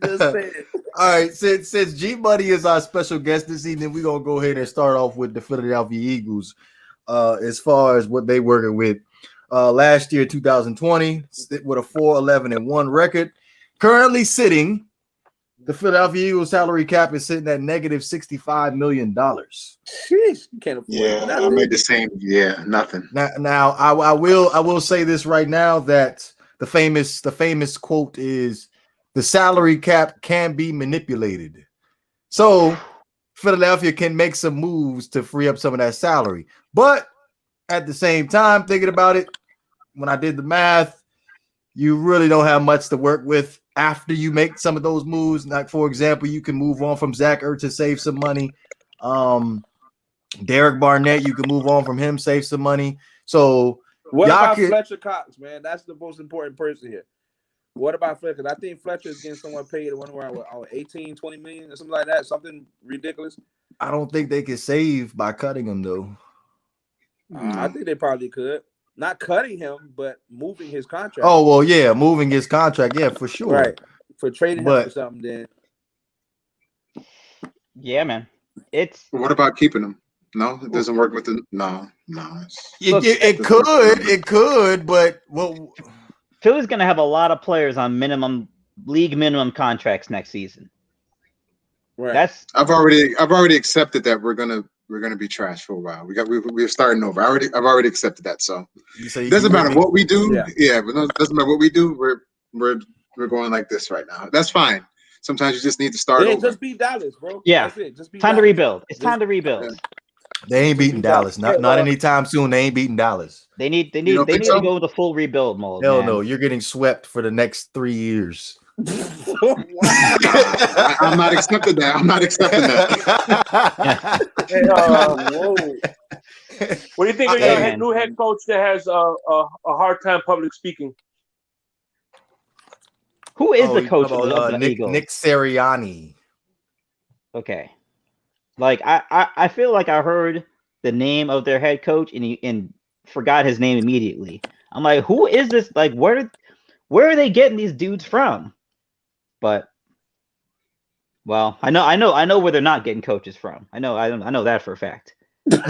Just say it. All right, since G Money is our special guest this evening, we're gonna go ahead and start off with the Philadelphia Eagles. As far as what they working with, last year 2020 with a 4-11-1 record, currently sitting. The Philadelphia Eagles salary cap is sitting at negative $65 million. Sheesh, you can't afford Yeah, I nothing. made the same. Yeah, nothing. Now I will say this right now that the famous quote is the salary cap can be manipulated. So Philadelphia can make some moves to free up some of that salary. But at the same time, thinking about it, when I did the math, you really don't have much to work with after you make some of those moves. Like, for example, you can move on from Zach Ertz to save some money. Derek Barnett, you can move on from him, save some money. So What y'all about could, Fletcher Cox, man? That's the most important person here. What about Fletcher? I think Fletcher is getting someone paid one around 18, 20 million or something like that. Something ridiculous. I don't think they can save by cutting him though. I think they probably could. Not cutting him, but moving his contract. Oh well, yeah, moving his contract, yeah, for sure. Right. For trading him But for something, then. Yeah, man. What about keeping him? No, it doesn't work with the no. Look, it could, but well, Philly's gonna have a lot of players on league minimum contracts next season. Right. I've already accepted that we're gonna be trash for a while. We're starting over. I've already accepted that. So it doesn't matter what we do. Yeah, but no, it doesn't matter what we do. We're going like this right now. That's fine. Sometimes you just need to start over. Just beat Dallas, bro. Yeah. That's it. Just beat time Dallas. to rebuild. It's time to rebuild. Yeah. they ain't beating Dallas. Not anytime soon. They ain't beating Dallas. They need to so? go with a full rebuild mode. Hell man. no, you're getting swept for the next 3 years. I'm not accepting that. I'm not accepting that. Hey, what do you think of your new head coach that has a hard time public speaking? Who is the coach of the Nick, Eagles? Nick Sirianni. Okay. Like I feel like I heard the name of their head coach and forgot his name immediately. I'm like, who is this? Like, where are they getting these dudes from? But well, I know where they're not getting coaches from. I know that for a fact.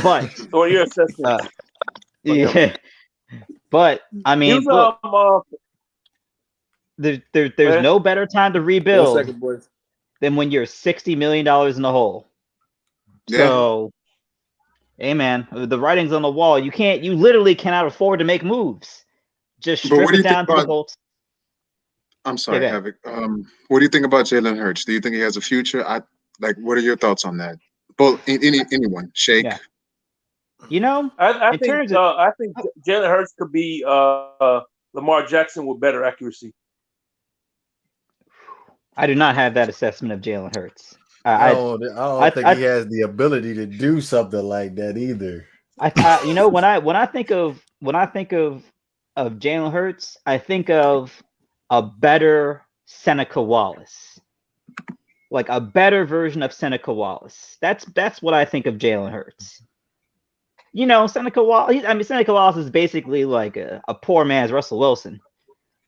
But Or your assessment? yeah. But I mean, look, there's no better time to rebuild than when you're $60 million in the hole. Yeah. So, hey man, the writing's on the wall. You literally cannot afford to make moves. Just strip it down to the bolts. I'm sorry, Havoc. What do you think about Jalen Hurts? Do you think he has a future? What are your thoughts on that? Both anyone, Shake. Yeah. You know, I think Jalen Hurts could be Lamar Jackson with better accuracy. I do not have that assessment of Jalen Hurts. I don't think he has the ability to do something like that either. When I think of Jalen Hurts, I think of a better Seneca Wallace, like a better version of Seneca Wallace. That's what I think of Jalen Hurts. You know, Seneca Wallace is basically like a poor man's Russell Wilson.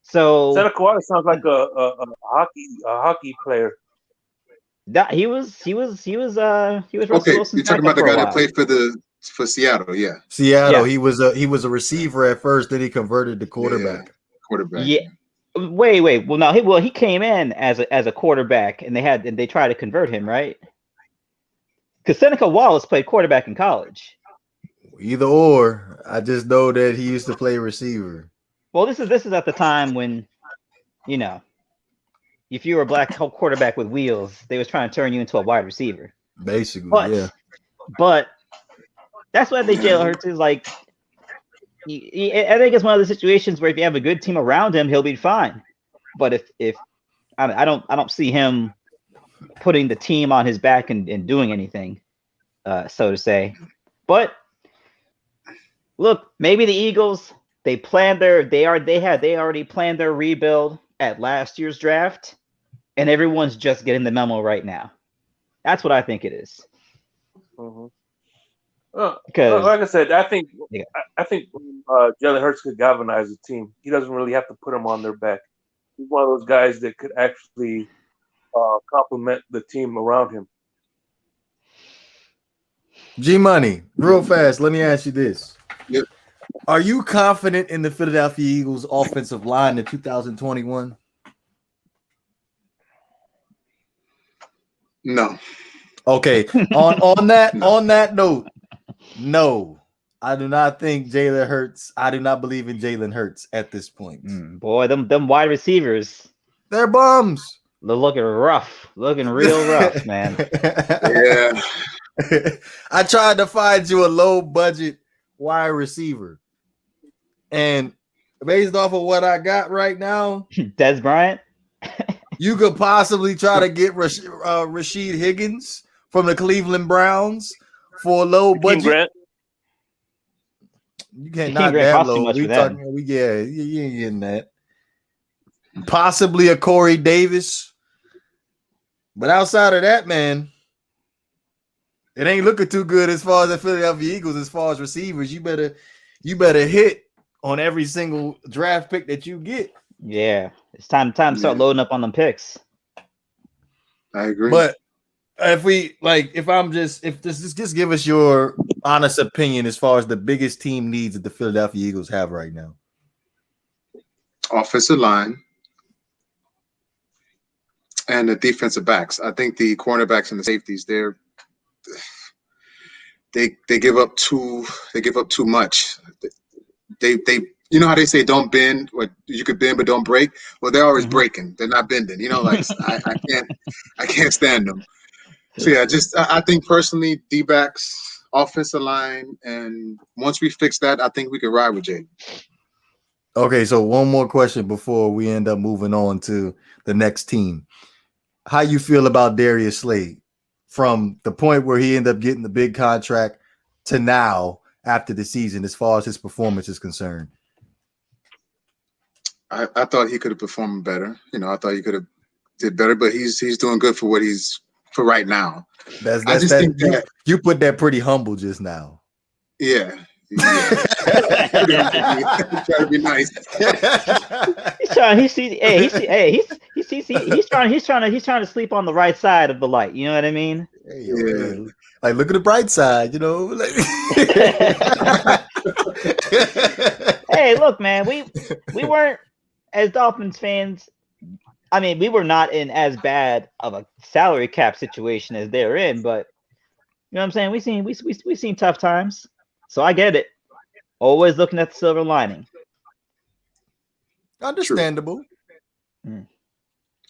So Seneca Wallace sounds like a hockey player. That he was Russell Okay, Wilson's you're talking about the backup guy that played for Seattle, yeah. Seattle. Yeah. He was a receiver at first, then he converted to quarterback. Yeah. Quarterback. Yeah. Wait. Well, no. He came in as a quarterback, and they tried to convert him, right? Because Seneca Wallace played quarterback in college. Either or. I just know that he used to play receiver. Well, this is at the time when, you know, if you were a black quarterback with wheels, they was trying to turn you into a wide receiver. Basically, yeah. But that's what I think Jalen Hurts is like. I think it's one of the situations where if you have a good team around him, he'll be fine. But if I don't see him putting the team on his back and doing anything, so to say. But look, maybe the Eagles they already planned their rebuild at last year's draft, and everyone's just getting the memo right now. That's what I think it is. Mm-hmm. Because, like I said, I think Jalen Hurts could galvanize the team. He doesn't really have to put them on their back. He's one of those guys that could actually complement the team around him. G Money, real fast. Let me ask you this: Yep. Are you confident in the Philadelphia Eagles' offensive line in 2021? No. Okay. On that note, no. I do not think Jalen Hurts. I do not believe in Jalen Hurts at this point. Boy, them wide receivers, they're bums. They're looking rough, looking real rough, man. Yeah. I tried to find you a low budget wide receiver, and based off of what I got right now, Dez Bryant, you could possibly try to get Rashid Higgins from the Cleveland Browns for a low budget. Grant. You can't not that low. You ain't getting that. Possibly a Corey Davis, but outside of that, man, it ain't looking too good as far as the Philadelphia Eagles. As far as receivers, you better hit on every single draft pick that you get. Yeah, it's time to start loading up on them picks. I agree. But just give us your honest opinion as far as the biggest team needs that the Philadelphia Eagles have right now. Offensive line and the defensive backs. I think the cornerbacks and the safeties, they give up too much. They you know how they say don't bend, or you could bend but don't break? Well, they're always breaking. They're not bending. You know, like I can't stand them. So yeah, I think personally, D-backs, offensive line, and once we fix that, I think we can ride with Jay. Okay, so one more question before we end up moving on to the next team. How you feel about Darius Slade from the point where he ended up getting the big contract to now after the season, as far as his performance is concerned? I thought he could have performed better. You know, I thought he could have did better, but he's doing good for what he's for right now. I just think that you put that pretty humble just now. Yeah. Trying to be nice. He's trying to sleep on the right side of the light. You know what I mean? Yeah. Like, look at the bright side, you know. Hey, look, man, we weren't, as Dolphins fans, I mean, we were not in as bad of a salary cap situation as they're in, but you know what I'm saying? We've seen tough times. So I get it. Always looking at the silver lining. Understandable.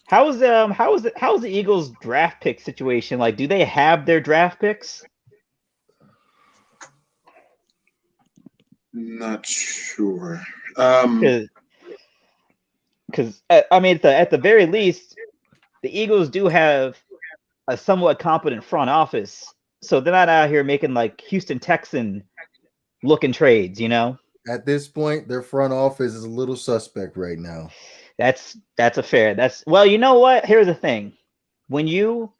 How is the Eagles draft pick situation? Like, do they have their draft picks? Not sure. Because I mean, at the very least, the Eagles do have a somewhat competent front office, so they're not out here making like Houston Texan looking trades, you know. At this point, their front office is a little suspect right now. That's a fair. Well, you know what? Here's the thing: when you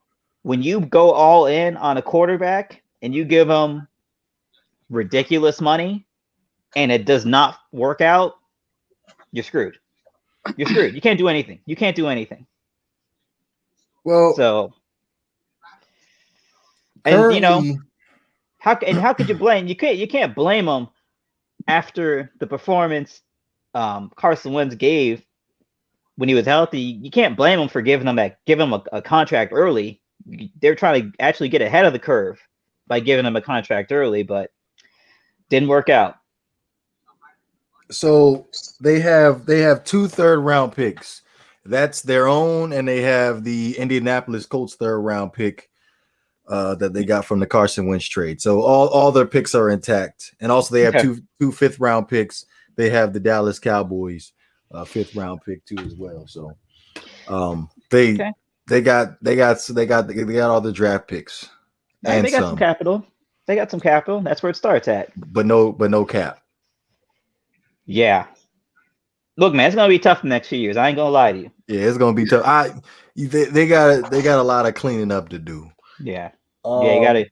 go all in on a quarterback and you give them ridiculous money, and it does not work out, you're screwed. You're screwed. You can't do anything. Well, so, and you know, how could you blame? You can't blame them after the performance Carson Wentz gave when he was healthy. You can't blame them for giving him a contract early. They're trying to actually get ahead of the curve by giving him a contract early, but didn't work out. So they have 2 third-round picks. That's their own, and they have the Indianapolis Colts third-round pick that they got from the Carson Wentz trade. So all their picks are intact, and also they have two fifth-round picks. They have the Dallas Cowboys 5th-round pick too as well. So they got all the draft picks. And they got some capital. That's where it starts at. But no cap. Yeah. Look, man, it's gonna be tough the next few years. I ain't gonna lie to you. Yeah, it's gonna be tough. They got a lot of cleaning up to do. Yeah. You gotta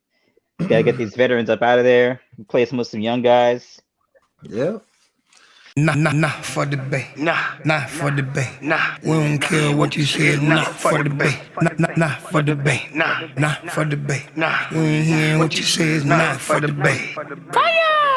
get these veterans up out of there, replace them with some young guys. Yeah. Nah, for the bay. Nah, for the bay. We don't care what you said. Nah, for the bay. Nah, for the bay. Nah, for the bay. We ain't hearing what you say. Nah, for the bay. Fire!